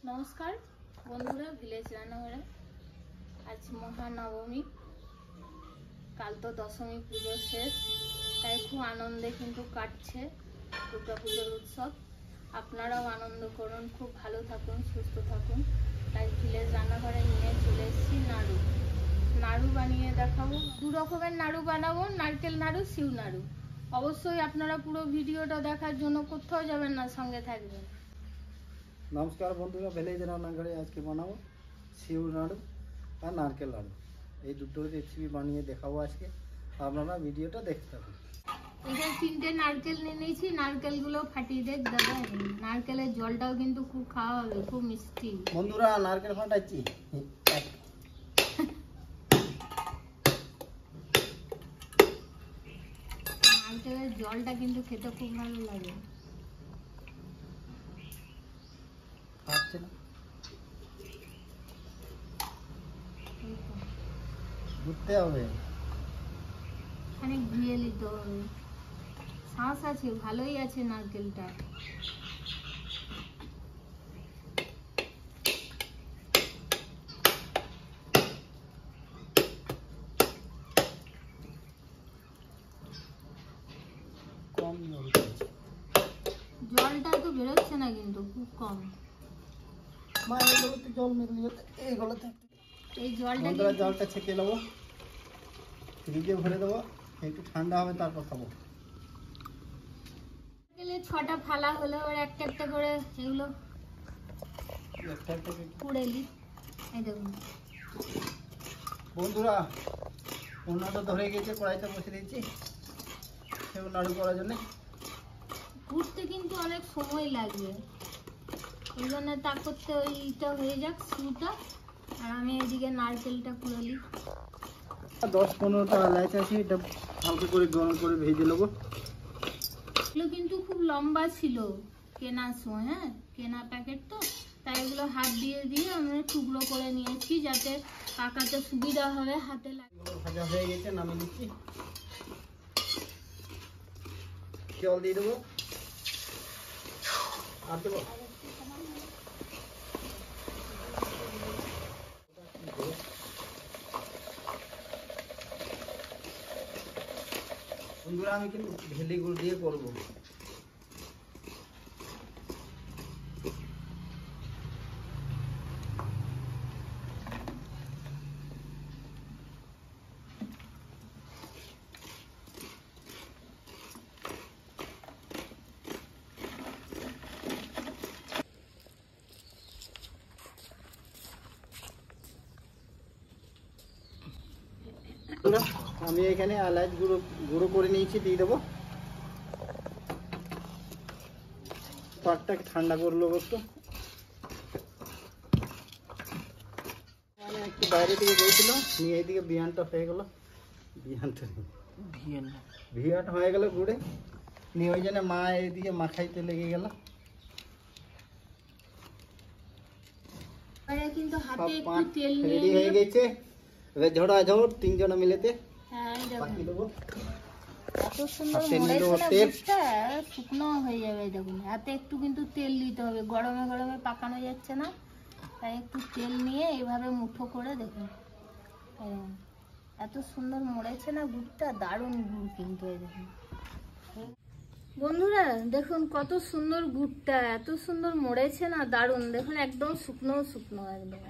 নমস্কার বন্ধুরা, ভিলেজ রান্নাঘরে আজ মহানবমী, কাল তো দশমী পুজো শেষ, তাই খুব আনন্দে কিন্তু কাটছে দুর্গা পুজোর উৎসব। আপনারাও আনন্দ করুন, খুব ভালো থাকুন, সুস্থ থাকুন। তাই ভিলেজ রান্নাঘরে নিয়ে চলে এসেছি নাড়ু। নাড়ু বানিয়ে দেখাবো। দু রকমের নাড়ু বানাবো, নারকেল নাড়ু, শিউ নাড়ু। অবশ্যই আপনারা পুরো ভিডিওটা দেখার জন্য কোথাও যাবেন না, সঙ্গে থাকবেন। নমস্কার বন্ধুরা, ভিলেজ রান্নাঘরে আজকে বানাবো শিউ নাড়ু আর নারকেল নাড়ু। এই দুটো রেসিপি বানিয়ে দেখাবো আজকে, আপনারা ভিডিওটা দেখতে থাকুন। এখানে 3টে নারকেল নিয়ে নিয়েছি, নারকেলগুলো ফাটিয়ে দেখ দাদা। নারকেলের জলটাও কিন্তু খুব খাওয়া হবে, খুব মিষ্টি। বন্ধুরা নারকেল ফাটাচ্ছি। নারকেলের জলটা কিন্তু খেতে খুব ভালো লাগে। ফাটছে না, ঘুরতে হবে, খানিক ধুয়ে নিতে হবে। শ্বাস আছে, ভালোই আছে নারকেলটা। কম জলটা তো বেরোচ্ছে না, কিন্তু খুব কম। মা এগুলোতে জল মেরে নিয়ে এইগুলোতে এই জলটা জলটা ছেঁকে নেবো, ফ্রিজে ভরে দেবো, একটু ঠান্ডা হবে তারপর খাবো। 6টা ফালা হলো, আর একটা একটা করে এগুলো পুড়ে নি। এই দেখুন বন্ধুরা, উন্নত ধরে গেছে, কড়াইতে বসে দিয়েছি সেও নাড়ু করার জন্য। ঘুরতে কিন্তু অনেক সময় লাগবে, এই জন্য তা করতে ওইটা হয়ে যাক শিউটা, আর আমি এদিকে নারকেলটা পুড়ে নিই। 10-15টা এলাচ আছে, এটা হালকা করে গরম করে ভেজে নেবো। এগুলো কিন্তু খুব লম্বা ছিল কেনার সময়, হ্যাঁ কেনা প্যাকেট তো, তাই এগুলো হাত দিয়ে দিয়ে আমরা টুকরো করে নিয়েছি যাতে পাকাতে সুবিধা হবে, হাতে লাগে। ভাজা হয়ে গেছে, নামিয়ে দিচ্ছি। জল দিয়ে দেবো আর দেবো। বন্ধুরা আমি কিন্তু ভেলি গুড় দিয়ে করবো। আমি এখানে এলাচ গুঁড়ো করে নিয়েছি, দিয়ে দেবো। পাকটাকে ঠান্ডা করে নেবো একটু। একটু বাইরে থেকে গিয়েছিল, নিয়ে এইদিকে বিয়ানটা হয়ে গেল। ভিয়ান হয়ে গেল গুড়ে, নিয়ে ওই জন্য মা এইদিকে মাখাইতে লেগে গেল। কিন্তু হাতে একটু তেল নিয়ে রেডি হয়ে গেছে, এবার ঝড়াঝড় 3 জনে মিলেতে পাকিয়ে দেবো। এত সুন্দর মরেছে না, শুকনো হয়ে যাবে। দেখুন হাতে একটু কিন্তু তেল দিতে হবে, গরমে গরমে পাকানো যাচ্ছে না, তাই একটু তেল নিয়ে এইভাবে মুঠো করে দেখুন। এত সুন্দর মরেছে না গুড়টা, দারুণ গুড় কিন্তু। এই দেখুন বন্ধুরা, দেখুন কত সুন্দর গুড়টা, এত সুন্দর মরেছে না, দারুণ। দেখুন একদম শুকনো শুকনো, একদম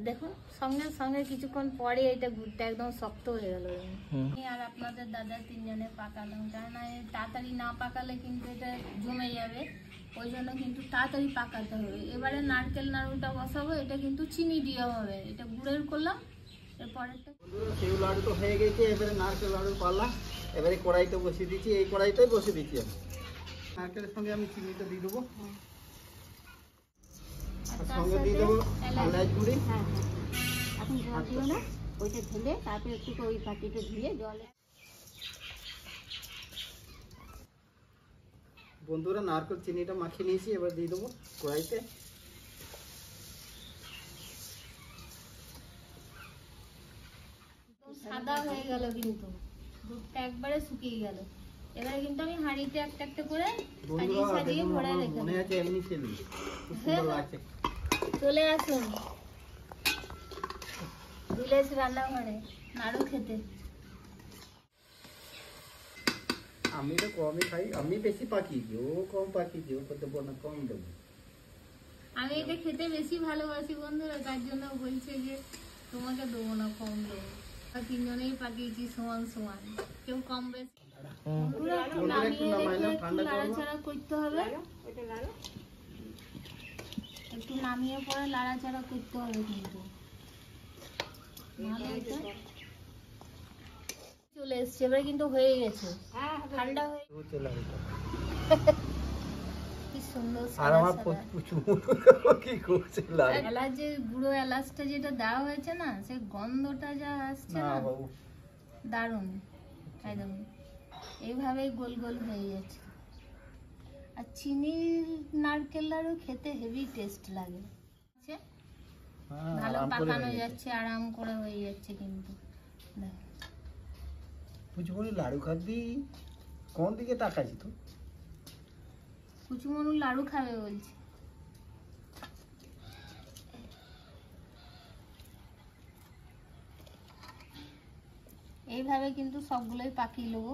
দেখুন সঙ্গে সঙ্গে কিছুক্ষণ পরে এটা গুড়টা একদম শক্ত হয়ে গেল। আর আপনাদের দাদা 3 জনে পাকালাম, কারণ তাড়াতাড়ি না পাকালে কিন্তু এটা জমে যাবে, ওই জন্য কিন্তু তাড়াতাড়ি পাকাতে হবে। এবারে নারকেল নাড়ুটা বসাবো, এটা কিন্তু চিনি দিয়ে হবে, এটা গুড়ের করলাম। এরপরেরটা শিউ লাড়ু তো হয়ে গেছে, এবারে নারকেল লাড়ু পাল্লা। এবারে কড়াইটা বসিয়ে দিচ্ছি, এই কড়াইটাই বসিয়ে দিচ্ছি আমি। নারকেলের সঙ্গে আমি চিনিটা দিয়ে দেবো, সঙ্গে দিয়ে দেবো এলাচ গুঁড়ি। এখন জল দিও না, ওইটা ঢেলে তারপরে একটু ওই পাটিটা ধুয়ে জলে। বন্ধুরা নারকেল চিনিটা মাখিয়ে নিয়েছি, এবার দিয়ে দেবো কড়াইতে। সাদা হয়ে গেল, কিন্তু দুধটা একবারে শুকিয়ে গেল। এবারে কিন্তু আমি হাঁড়িতে একটা একটা করে সাজিয়ে বন্ধুরা সাজিয়ে দেখুন, ভরে আমার রেখে মনে দেবো। আছে এমনি ছেলে খুব সুন্দর লাগছে। চলে আসুন ভিলেজ রান্নাঘরে নাড়ু খেতে। আমি তো কমই খাই, আমি বেশি পাকিয়েছি, ও কম পাকিয়েছি, ও দেবো না, কম দেবো। আমি এটা খেতে বেশি ভালোবাসি বন্ধুরা, তার জন্য বলছে যে তোমাকে দেবো না, কম দেবো। আর তিনজনেই পাকিয়েছি সমান সমান, কেউ কম বেশি। বন্ধুরা একটু নামিয়ে রেখে একটু লাড়াচাড়া করতে হবে, একটু নামিয়ে পরে লাড়াচাড়া করতে হবে কিন্তু, নাহলে এটা চলে এসছে। এবারে কিন্তু হয়ে গেছে, ঠান্ডা হয়ে ও চলে আসবে। কি সুন্দর আর সাদা আমার সাদা। পুচু কি করছে লাগে এলাচ যে গুঁড়ো এলাচটা যেটা দেওয়া হয়েছে না, সে গন্ধটা যা আসছে না না, বাবু। দারুণ একদম। এইভাবেই গোল গোল হয়ে যাচ্ছে। আর চিনির নারকেল নাড়ু খেতে হেভি টেস্ট লাগে। হ্যাঁ, ভালো আরাম করে পাকানো হয়ে গেছে। যাচ্ছে, আরাম করে হয়ে যাচ্ছে কিন্তু। দেখ, পুচুমনি লাড়ু খাবি? কোন দিকে তাকাইছি তো? কুচুমনুর লাড়ু খাবে বলছে। এইভাবে কিন্তু সবগুলোই পাকিয়ে নেবো।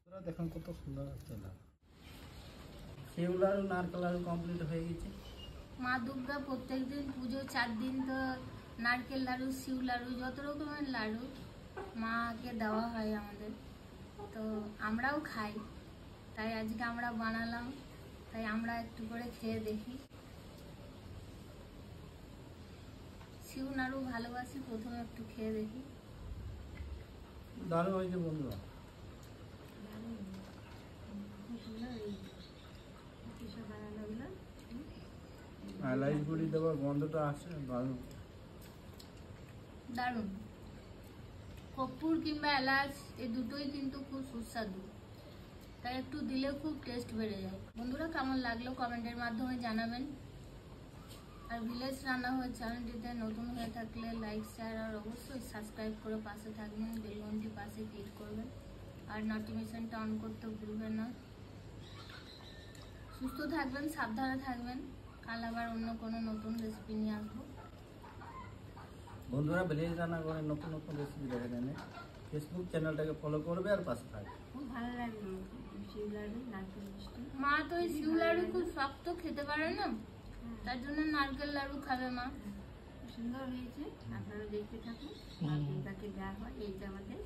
তোরা দেখুন কত সুন্দর হচ্ছে না। সেউ লাড়ু নারকেল লাড়ু কমপ্লিট হয়ে গেছে। মা দুর্গা প্রত্যেকদিন পুজো 4 দিন তো নারকেল লাড়ু, শিউ লাড়ু, যত রকমের লাড়ু মাকে দেওয়া হয় আমাদের, তো আমরাও খাই। তাই আজকে আমরা বানালাম, তাই আমরা একটু করে খেয়ে দেখি। শিউ নাড়ু ভালোবাসি, প্রথমে একটু খেয়ে দেখি। দারুণ হয়েছে বন্ধুরা। এলাচ গুঁড়ি দেওয়ার গন্ধটা আসছে দারুণ। দারুণ। কর্পূর কিংবা এলাচ এই দুটোই কিন্তু খুব সুস্বাদু, তাই একটু দিলে খুব টেস্ট বেড়ে যায়। বন্ধুরা কেমন লাগলো কমেন্টের মাধ্যমে জানাবেন। আর ভিলেজ রান্নাঘর চ্যানেলটিতে নতুন হয়ে থাকলে লাইক, শেয়ার আর অবশ্যই সাবস্ক্রাইব করে পাশে থাকবেন, বেল ঘন্টি পাশে ক্লিক করবেন আর নোটিফিকেশনটা অন করতে ভুলবেন না। সুস্থ থাকবেন, সাবধানে থাকবেন। কাল আবার অন্য কোনো নতুন রেসিপি নিয়ে আসবো। বন্ধুরা ভিলেজ রান্না করে নতুন নতুন রেসিপি দেখার জন্য ফেসবুক চ্যানেলটাকে ফলো করবে আর পাশে থাকবে। খুব ভালো লাগলো শিউ লাড়ু, নারকেল মিষ্টি। মা তো ওই শিউ লাড়ু খুব শক্ত খেতে পারে না, তার জন্য নারকেল লাড়ু খাবে মা। সুন্দর হয়েছে, আপনারা দেখতে থাকুন। মা দুর্গাকে দেওয়া হয়, এই যে আমাদের